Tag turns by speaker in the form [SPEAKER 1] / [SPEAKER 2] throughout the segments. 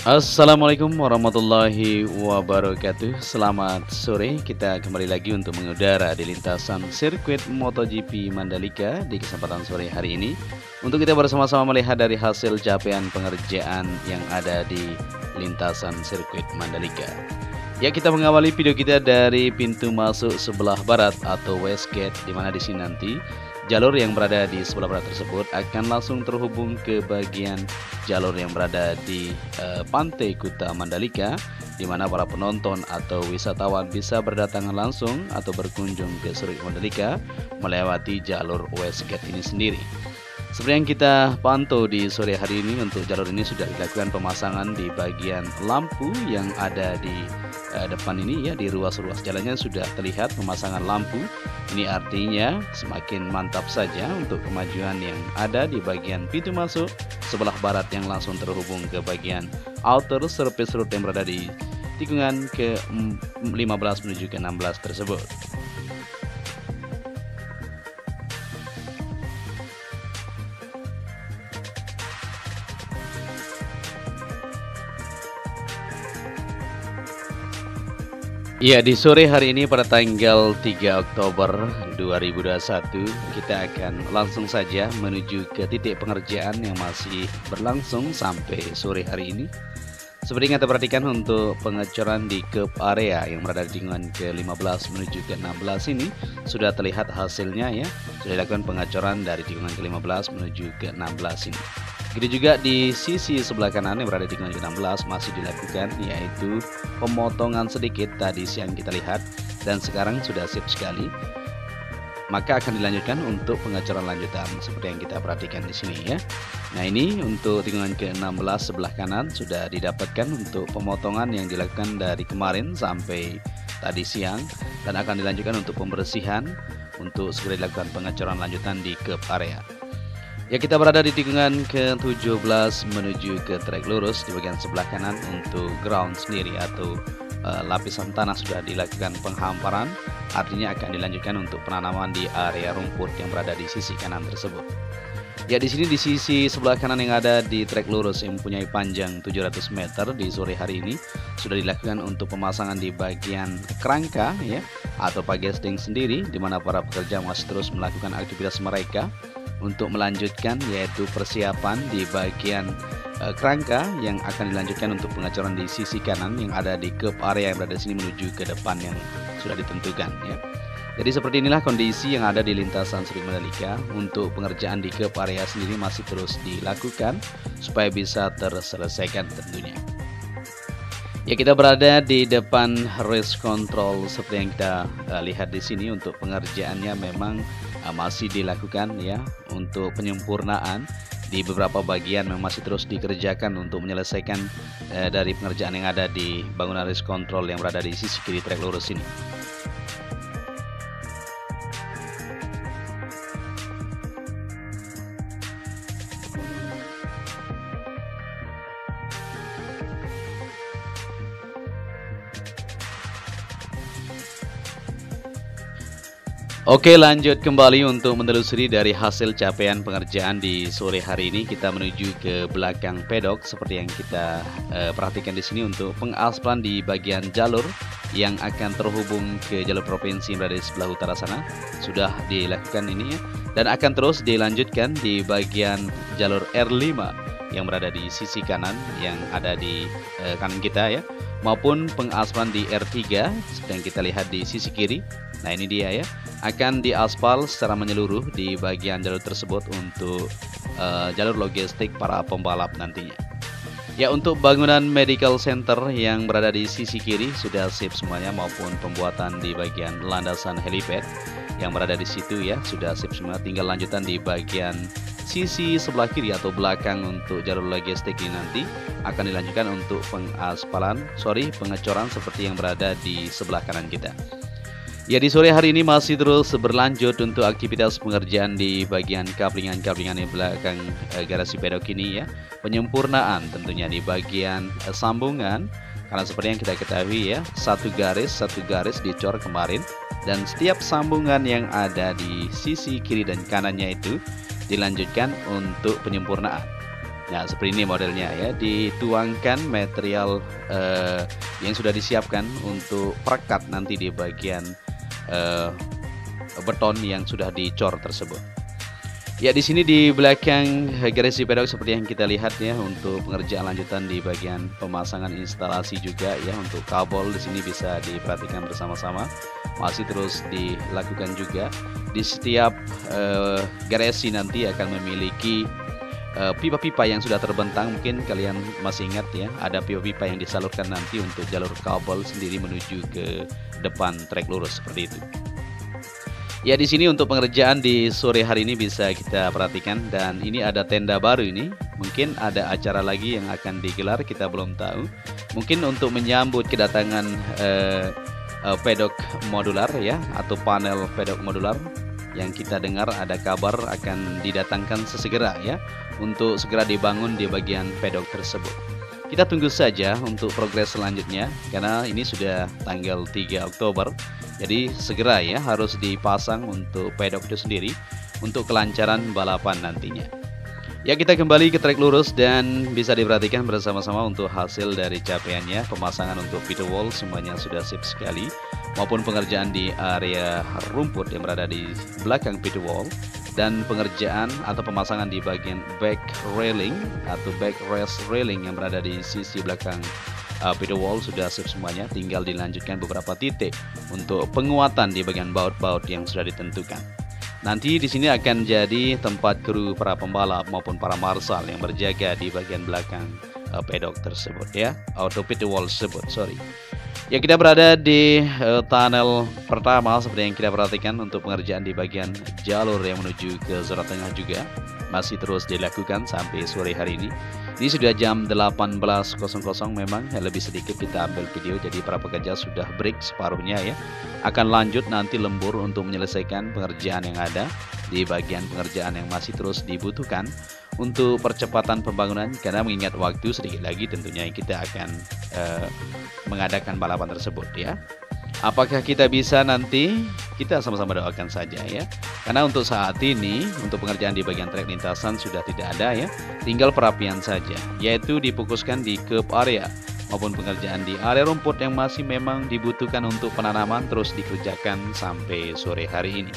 [SPEAKER 1] Assalamualaikum warahmatullahi wabarakatuh. Selamat sore, kita kembali lagi untuk mengudara di lintasan sirkuit MotoGP Mandalika di kesempatan sore hari ini, untuk kita bersama-sama melihat dari hasil capaian pengerjaan yang ada di lintasan sirkuit Mandalika. Ya, kita mengawali video kita dari pintu masuk sebelah barat atau West Gate, di mana di sini nanti jalur yang berada di sebelah barat tersebut akan langsung terhubung ke bagian jalur yang berada di Pantai Kuta Mandalika, di mana para penonton atau wisatawan bisa berdatangan langsung atau berkunjung ke sirkuit Mandalika melewati jalur West Gate ini sendiri. Seperti yang kita pantau di sore hari ini, untuk jalur ini sudah dilakukan pemasangan di bagian lampu yang ada di depan ini ya, di ruas-ruas jalannya sudah terlihat pemasangan lampu. Ini artinya semakin mantap saja untuk kemajuan yang ada di bagian pintu masuk sebelah barat yang langsung terhubung ke bagian outer surface road yang berada di tikungan ke-15 menuju ke-16 tersebut. Ya, di sore hari ini pada tanggal 3 Oktober 2021 kita akan langsung saja menuju ke titik pengerjaan yang masih berlangsung sampai sore hari ini. Seperti yang kita perhatikan, untuk pengecoran di curb area yang berada di tikungan ke-15 menuju ke-16 ini sudah terlihat hasilnya ya. Sudah dilakukan pengecoran dari tikungan ke-15 menuju ke-16 ini. Begitu juga di sisi sebelah kanan yang berada di tikungan ke-16 masih dilakukan, yaitu pemotongan sedikit tadi siang kita lihat, dan sekarang sudah sip sekali. Maka akan dilanjutkan untuk pengecoran lanjutan seperti yang kita perhatikan di sini ya. Nah, ini untuk tikungan ke-16 sebelah kanan sudah didapatkan untuk pemotongan yang dilakukan dari kemarin sampai tadi siang, dan akan dilanjutkan untuk pembersihan untuk segera dilakukan pengecoran lanjutan di curb area. Ya, kita berada di tikungan ke-17 menuju ke trek lurus. Di bagian sebelah kanan untuk ground sendiri atau lapisan tanah sudah dilakukan penghamparan, artinya akan dilanjutkan untuk penanaman di area rumput yang berada di sisi kanan tersebut. Ya, di sini di sisi sebelah kanan yang ada di trek lurus yang mempunyai panjang 700 meter di sore hari ini sudah dilakukan untuk pemasangan di bagian kerangka ya, atau pagesting sendiri, di mana para pekerja masih terus melakukan aktivitas mereka untuk melanjutkan, yaitu persiapan di bagian kerangka yang akan dilanjutkan untuk pengecoran di sisi kanan yang ada di curb area yang berada di sini menuju ke depan yang sudah ditentukan ya. Jadi seperti inilah kondisi yang ada di lintasan sirkuit Mandalika. Untuk pengerjaan di curb area sendiri masih terus dilakukan supaya bisa terselesaikan tentunya. Ya, kita berada di depan race control seperti yang kita lihat di sini. Untuk pengerjaannya memang masih dilakukan ya, untuk penyempurnaan di beberapa bagian memang masih terus dikerjakan untuk menyelesaikan dari pengerjaan yang ada di bangunan race control yang berada di sisi kiri trek lurus ini. Oke, lanjut kembali untuk menelusuri dari hasil capaian pengerjaan di sore hari ini. Kita menuju ke belakang pedok seperti yang kita perhatikan di sini. Untuk pengaspalan di bagian jalur yang akan terhubung ke jalur provinsi yang berada di sebelah utara sana sudah dilakukan ini ya, dan akan terus dilanjutkan di bagian jalur R5 yang berada di sisi kanan yang ada di kanan kita ya, maupun pengaspalan di R3 seperti yang kita lihat di sisi kiri. Nah, ini dia ya, akan diaspal secara menyeluruh di bagian jalur tersebut untuk jalur logistik para pembalap nantinya. Ya, untuk bangunan medical center yang berada di sisi kiri sudah sip semuanya, maupun pembuatan di bagian landasan helipad yang berada di situ ya sudah sip semua. Tinggal lanjutan di bagian sisi sebelah kiri atau belakang untuk jalur logistik ini nanti akan dilanjutkan untuk pengecoran seperti yang berada di sebelah kanan kita. Ya, di sore hari ini masih terus berlanjut untuk aktivitas pengerjaan di bagian kablingan-kablingan di belakang garasi pedok ini ya. Penyempurnaan tentunya di bagian sambungan, karena seperti yang kita ketahui ya, satu garis dicor kemarin, dan setiap sambungan yang ada di sisi kiri dan kanannya itu dilanjutkan untuk penyempurnaan. Nah, seperti ini modelnya ya, dituangkan material yang sudah disiapkan untuk perekat nanti di bagian beton yang sudah dicor tersebut. Ya, di sini di belakang garasi pedok seperti yang kita lihat ya, untuk pengerjaan lanjutan di bagian pemasangan instalasi juga ya, untuk kabel di sini bisa diperhatikan bersama-sama masih terus dilakukan juga. Di setiap garasi nanti akan memiliki pipa-pipa yang sudah terbentang. Mungkin kalian masih ingat ya, ada pipa-pipa yang disalurkan nanti untuk jalur kabel sendiri menuju ke depan trek lurus seperti itu. Ya, di sini untuk pengerjaan di sore hari ini bisa kita perhatikan, dan ini ada tenda baru ini. Mungkin ada acara lagi yang akan digelar, kita belum tahu. Mungkin untuk menyambut kedatangan pedok modular ya, atau panel pedok modular yang kita dengar ada kabar akan didatangkan sesegera ya, untuk segera dibangun di bagian pedok tersebut. Kita tunggu saja untuk progres selanjutnya, karena ini sudah tanggal 3 Oktober. Jadi segera ya harus dipasang untuk pedok itu sendiri untuk kelancaran balapan nantinya. Ya, kita kembali ke trek lurus dan bisa diperhatikan bersama-sama untuk hasil dari capaiannya. Pemasangan untuk pit wall semuanya sudah sip sekali, maupun pengerjaan di area rumput yang berada di belakang pit wall, dan pengerjaan atau pemasangan di bagian back railing atau back rest railing yang berada di sisi belakang pit wall sudah sip semuanya. Tinggal dilanjutkan beberapa titik untuk penguatan di bagian baut-baut yang sudah ditentukan. Nanti di sini akan jadi tempat kru para pembalap maupun para marshal yang berjaga di bagian belakang pedok tersebut ya, atau pit wall tersebut, sorry. Ya, kita berada di tunnel pertama seperti yang kita perhatikan. Untuk pengerjaan di bagian jalur yang menuju ke zona tengah juga masih terus dilakukan sampai sore hari ini. Ini sudah jam 18.00 memang, lebih sedikit kita ambil video, jadi para pekerja sudah break separuhnya ya. Akan lanjut nanti lembur untuk menyelesaikan pengerjaan yang ada di bagian pengerjaan yang masih terus dibutuhkan untuk percepatan pembangunan, karena mengingat waktu sedikit lagi tentunya kita akan mengadakan balapan tersebut ya. Apakah kita bisa nanti? Kita sama-sama doakan saja ya. Karena untuk saat ini untuk pengerjaan di bagian trek lintasan sudah tidak ada ya. Tinggal perapian saja, yaitu difokuskan di curb area maupun pengerjaan di area rumput yang masih memang dibutuhkan untuk penanaman terus dikerjakan sampai sore hari ini.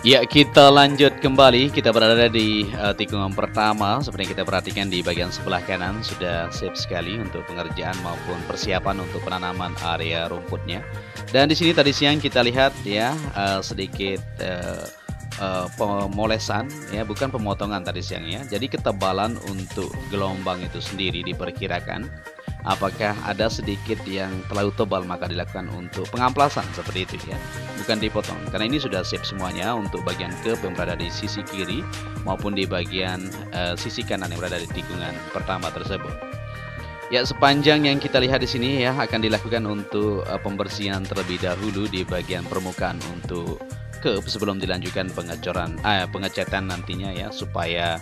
[SPEAKER 1] Ya, kita lanjut kembali. Kita berada di tikungan pertama. Seperti yang kita perhatikan di bagian sebelah kanan sudah siap sekali untuk pengerjaan maupun persiapan untuk penanaman area rumputnya. Dan di sini tadi siang kita lihat ya sedikit pemolesan ya, bukan pemotongan tadi siang ya. Jadi ketebalan untuk gelombang itu sendiri diperkirakan. Apakah ada sedikit yang terlalu tebal, maka dilakukan untuk pengamplasan seperti itu ya, bukan dipotong. Karena ini sudah siap semuanya untuk bagian curb yang berada di sisi kiri maupun di bagian sisi kanan yang berada di tikungan pertama tersebut. Ya, sepanjang yang kita lihat di sini ya akan dilakukan untuk pembersihan terlebih dahulu di bagian permukaan untuk curb sebelum dilanjutkan pengecatan nantinya ya, supaya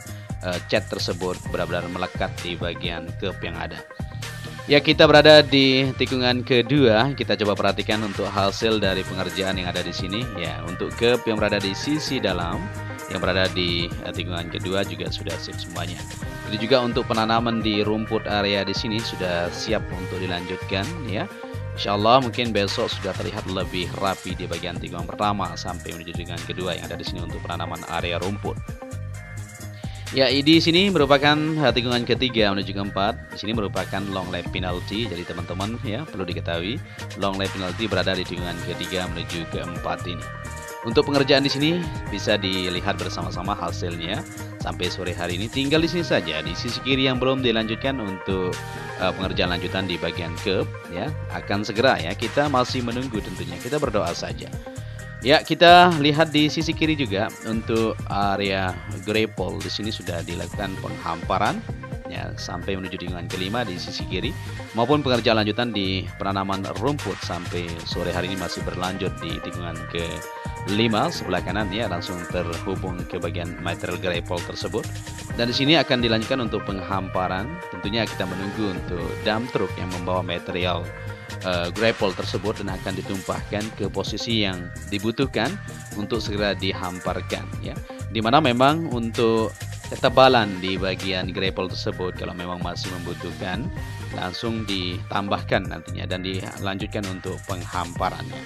[SPEAKER 1] cat tersebut benar-benar melekat di bagian curb yang ada. Ya, kita berada di tikungan kedua. Kita coba perhatikan untuk hasil dari pengerjaan yang ada di sini. Ya, untuk curb yang berada di sisi dalam yang berada di tikungan kedua juga sudah siap semuanya. Jadi juga untuk penanaman di rumput area di sini sudah siap untuk dilanjutkan ya. Insyaallah mungkin besok sudah terlihat lebih rapi di bagian tikungan pertama sampai menuju tikungan kedua yang ada di sini untuk penanaman area rumput. Ya, di sini merupakan tikungan ketiga menuju keempat. Di sini merupakan long lap penalty. Jadi teman-teman ya perlu diketahui long lap penalty berada di tikungan ketiga menuju keempat ini. Untuk pengerjaan di sini bisa dilihat bersama-sama hasilnya sampai sore hari ini. Tinggal di sini saja di sisi kiri yang belum dilanjutkan untuk pengerjaan lanjutan di bagian curb ya. Akan segera ya, kita masih menunggu tentunya. Kita berdoa saja. Ya, kita lihat di sisi kiri juga untuk area gravel di sini sudah dilakukan penghamparan ya, sampai menuju tikungan kelima di sisi kiri, maupun pengerjaan lanjutan di penanaman rumput sampai sore hari ini masih berlanjut di tikungan ke-5 sebelah kanan ya, langsung terhubung ke bagian material gravel tersebut. Dan di sini akan dilanjutkan untuk penghamparan. Tentunya kita menunggu untuk dump truck yang membawa material gravel tersebut dan akan ditumpahkan ke posisi yang dibutuhkan untuk segera dihamparkan ya. Dimana memang untuk ketebalan di bagian gravel tersebut kalau memang masih membutuhkan langsung ditambahkan nantinya dan dilanjutkan untuk penghamparannya.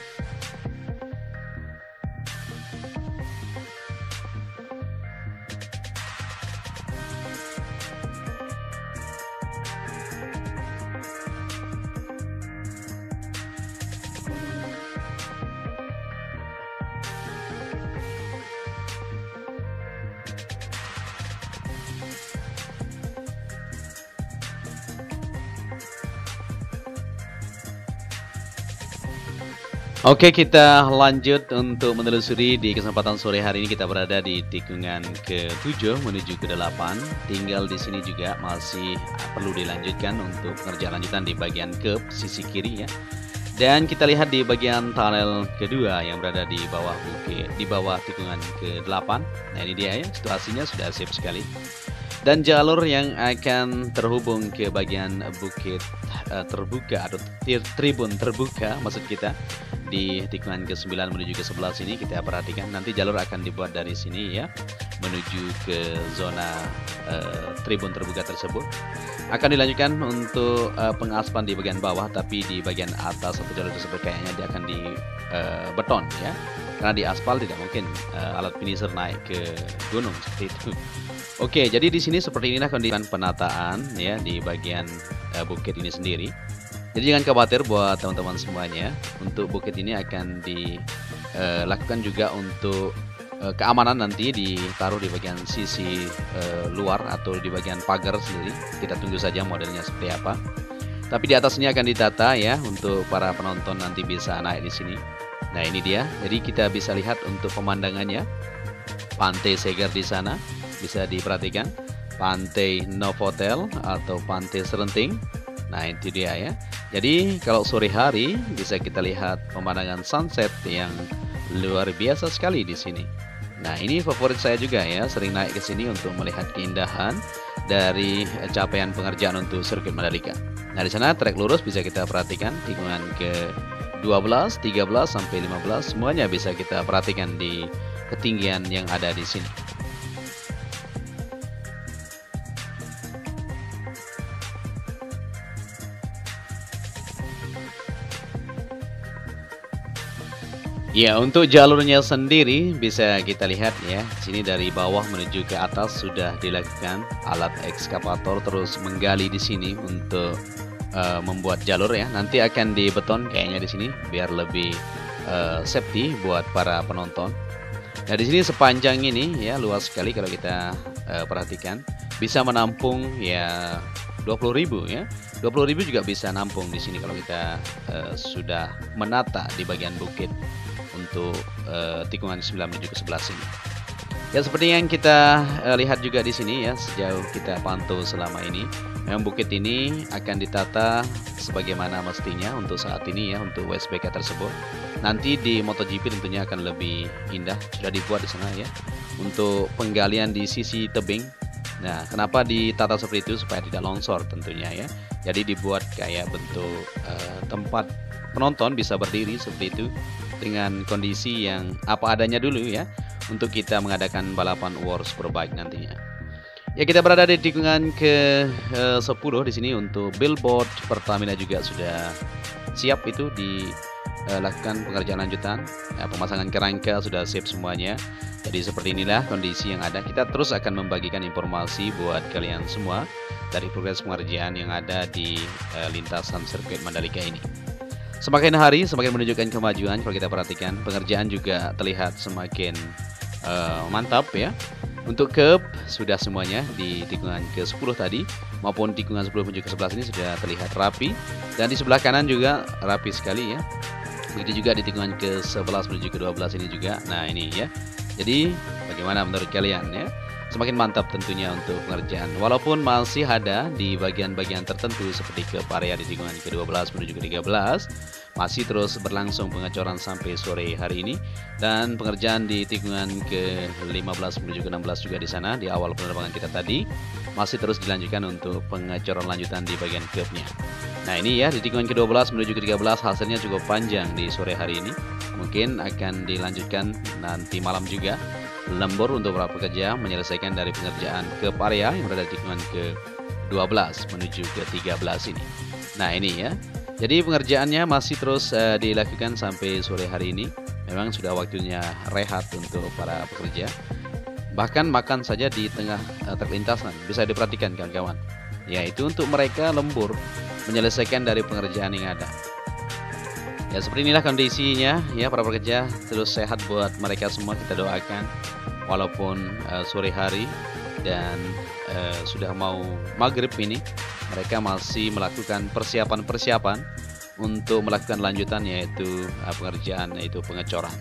[SPEAKER 1] Oke, kita lanjut untuk menelusuri. Di kesempatan sore hari ini kita berada di tikungan ke-7 menuju ke-8. Tinggal di sini juga masih perlu dilanjutkan untuk pengerjaan lanjutan di bagian ke sisi kiri ya. Dan kita lihat di bagian tunnel kedua yang berada di bawah bukit, di bawah tikungan ke-8. Nah, ini dia ya, situasinya sudah siap sekali. Dan jalur yang akan terhubung ke bagian bukit terbuka atau tribun terbuka maksud kita di tikungan ke-9 menuju ke-11 ini kita perhatikan nanti jalur akan dibuat dari sini ya menuju ke zona tribun terbuka tersebut. Akan dilanjutkan untuk pengaspalan di bagian bawah, tapi di bagian atas satu jalur tersebut kayaknya dia akan di beton ya. Karena di aspal tidak mungkin alat finisher naik ke gunung seperti itu. Oke, jadi di sini seperti inilah kondisi penataan ya di bagian bukit ini sendiri. Jadi jangan khawatir buat teman-teman semuanya. Untuk bukit ini akan dilakukan juga untuk keamanan, nanti ditaruh di bagian sisi luar atau di bagian pagar sendiri. Kita tunggu saja modelnya seperti apa. Tapi di atasnya akan ditata ya untuk para penonton nanti bisa naik di sini. Nah, ini dia. Jadi kita bisa lihat untuk pemandangannya. Pantai Segar di sana bisa diperhatikan. Pantai Novotel atau Pantai Serenting. Nah, itu dia ya. Jadi kalau sore hari bisa kita lihat pemandangan sunset yang luar biasa sekali di sini. Nah, ini favorit saya juga ya, sering naik ke sini untuk melihat keindahan dari capaian pengerjaan untuk sirkuit Mandalika. Nah, di sana trek lurus bisa kita perhatikan tikungan ke-12, 13 sampai 15 semuanya bisa kita perhatikan di ketinggian yang ada di sini. Ya, untuk jalurnya sendiri bisa kita lihat ya. Sini dari bawah menuju ke atas sudah dilakukan alat ekskavator terus menggali di sini untuk membuat jalur ya. Nanti akan dibeton kayaknya di sini biar lebih safety buat para penonton. Nah, di sini sepanjang ini ya luas sekali kalau kita perhatikan. Bisa menampung ya 20.000 ya. 20.000 juga bisa nampung di sini kalau kita sudah menata di bagian bukit untuk tikungan 9 menuju ke 11 ini. Ya, seperti yang kita lihat juga di sini ya, sejauh kita pantau selama ini, memang bukit ini akan ditata sebagaimana mestinya untuk saat ini ya, untuk WSBK tersebut. Nanti di MotoGP tentunya akan lebih indah, sudah dibuat di sana ya, untuk penggalian di sisi tebing. Nah, kenapa ditata seperti itu? Supaya tidak longsor tentunya ya. Jadi dibuat kayak bentuk tempat penonton bisa berdiri seperti itu, dengan kondisi yang apa adanya dulu ya, untuk kita mengadakan balapan World Superbike nantinya. Ya, kita berada di tikungan ke-10 di sini untuk billboard Pertamina juga sudah siap itu dilakukan pengerjaan lanjutan. Ya, pemasangan kerangka sudah siap semuanya. Jadi seperti inilah kondisi yang ada. Kita terus akan membagikan informasi buat kalian semua dari progres pengerjaan yang ada di lintasan sirkuit Mandalika ini. Semakin hari semakin menunjukkan kemajuan. Kalau kita perhatikan pengerjaan juga terlihat semakin mantap ya. Untuk curb sudah semuanya di tikungan ke-10 tadi maupun tikungan 10 menuju ke-11 ini sudah terlihat rapi, dan di sebelah kanan juga rapi sekali ya. Begitu juga di tikungan ke-11 menuju ke-12 ini juga. Nah, ini ya. Jadi bagaimana menurut kalian ya? semakin mantap tentunya untuk pengerjaan. Walaupun masih ada di bagian-bagian tertentu seperti ke area di tikungan ke-12 menuju ke-13, masih terus berlangsung pengecoran sampai sore hari ini, dan pengerjaan di tikungan ke-15 menuju ke-16 juga di sana di awal penerbangan kita tadi masih terus dilanjutkan untuk pengecoran lanjutan di bagian curbnya. Nah ini ya, di tikungan ke-12 menuju ke-13 hasilnya cukup panjang di sore hari ini. Mungkin akan dilanjutkan nanti malam juga lembur untuk para pekerja menyelesaikan dari pengerjaan ke area yang berada di tikungan ke-12 menuju ke-13 ini. Nah ini ya, jadi pengerjaannya masih terus dilakukan sampai sore hari ini. Memang sudah waktunya rehat untuk para pekerja. Bahkan makan saja di tengah terlintasan bisa diperhatikan kawan-kawan. Yaitu untuk mereka lembur menyelesaikan dari pengerjaan yang ada. Ya seperti inilah kondisinya ya para pekerja, terus sehat buat mereka semua kita doakan. Walaupun sore hari dan sudah mau maghrib ini, mereka masih melakukan persiapan-persiapan untuk melakukan lanjutan yaitu pengerjaan, yaitu pengecoran.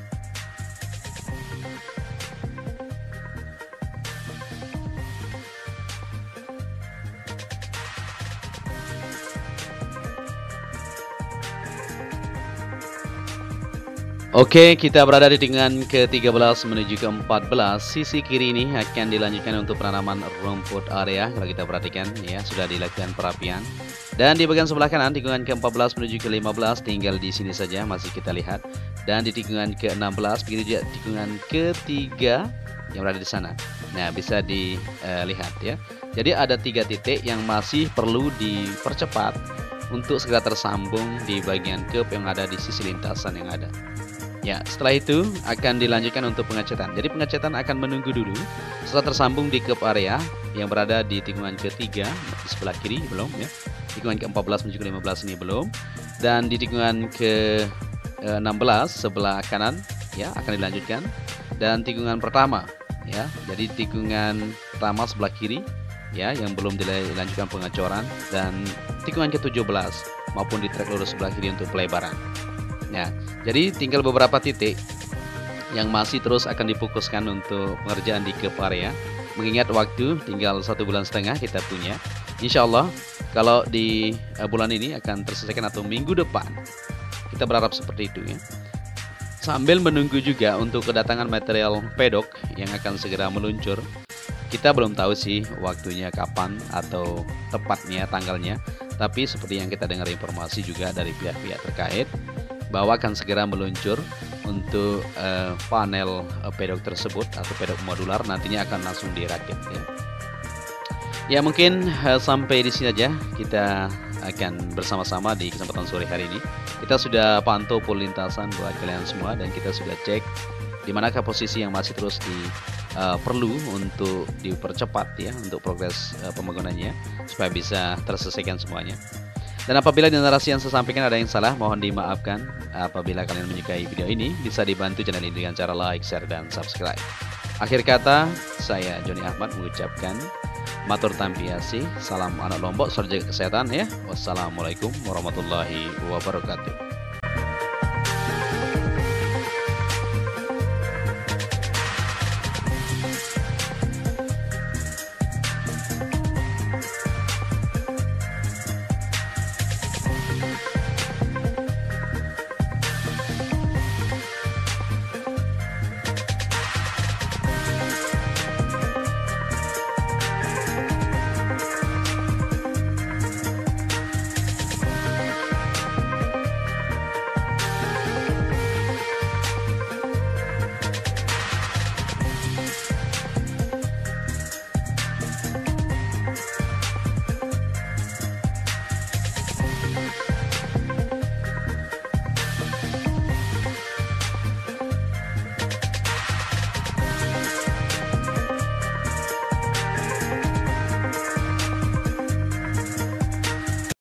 [SPEAKER 1] Oke, kita berada di tikungan ke-13 menuju ke-14. Sisi kiri ini akan dilanjutkan untuk penanaman rumput area. Kalau kita perhatikan ya, sudah dilakukan perapian. Dan di bagian sebelah kanan tikungan ke-14 menuju ke-15 tinggal di sini saja masih kita lihat. Dan di tikungan ke-16 begitu juga tikungan ke-3 yang berada di sana. Nah, bisa dilihat ya. Jadi ada 3 titik yang masih perlu dipercepat untuk segera tersambung di bagian curb yang ada di sisi lintasan yang ada. Ya, setelah itu akan dilanjutkan untuk pengecetan. Jadi pengecetan akan menunggu dulu setelah tersambung di curb area yang berada di tikungan ke-3 di sebelah kiri belum ya. Tikungan ke-14 menuju ke-15 ini belum. Dan di tikungan ke-16 sebelah kanan ya akan dilanjutkan. Dan tikungan pertama ya. Jadi tikungan pertama sebelah kiri ya yang belum dilanjutkan pengecoran, dan tikungan ke-17 maupun di trek lurus sebelah kiri untuk pelebaran. Ya, jadi tinggal beberapa titik yang masih terus akan difokuskan untuk pengerjaan di curb area. Mengingat waktu tinggal 1,5 bulan kita punya. Insya Allah kalau di bulan ini akan terselesaikan atau minggu depan. Kita berharap seperti itu ya. Sambil menunggu juga untuk kedatangan material pedok yang akan segera meluncur. Kita belum tahu sih waktunya kapan atau tepatnya tanggalnya. Tapi seperti yang kita dengar informasi juga dari pihak-pihak terkait, bahwa akan segera meluncur untuk panel pedok tersebut atau pedok modular, nantinya akan langsung dirakit ya. Ya mungkin sampai di sini aja kita akan bersama-sama di kesempatan sore hari ini. Kita sudah pantau pol lintasan buat kalian semua dan kita sudah cek di manakah posisi yang masih terus perlu untuk dipercepat ya untuk progres pembangunannya supaya bisa terselesaikan semuanya. Dan apabila di narasi yang saya sampaikan ada yang salah, mohon dimaafkan. Apabila kalian menyukai video ini, bisa dibantu channel ini dengan cara like, share, dan subscribe. Akhir kata, saya Joni Ahmad mengucapkan matur tampiasi, salam anak Lombok, salam jaga kesehatan ya. Wassalamualaikum warahmatullahi wabarakatuh.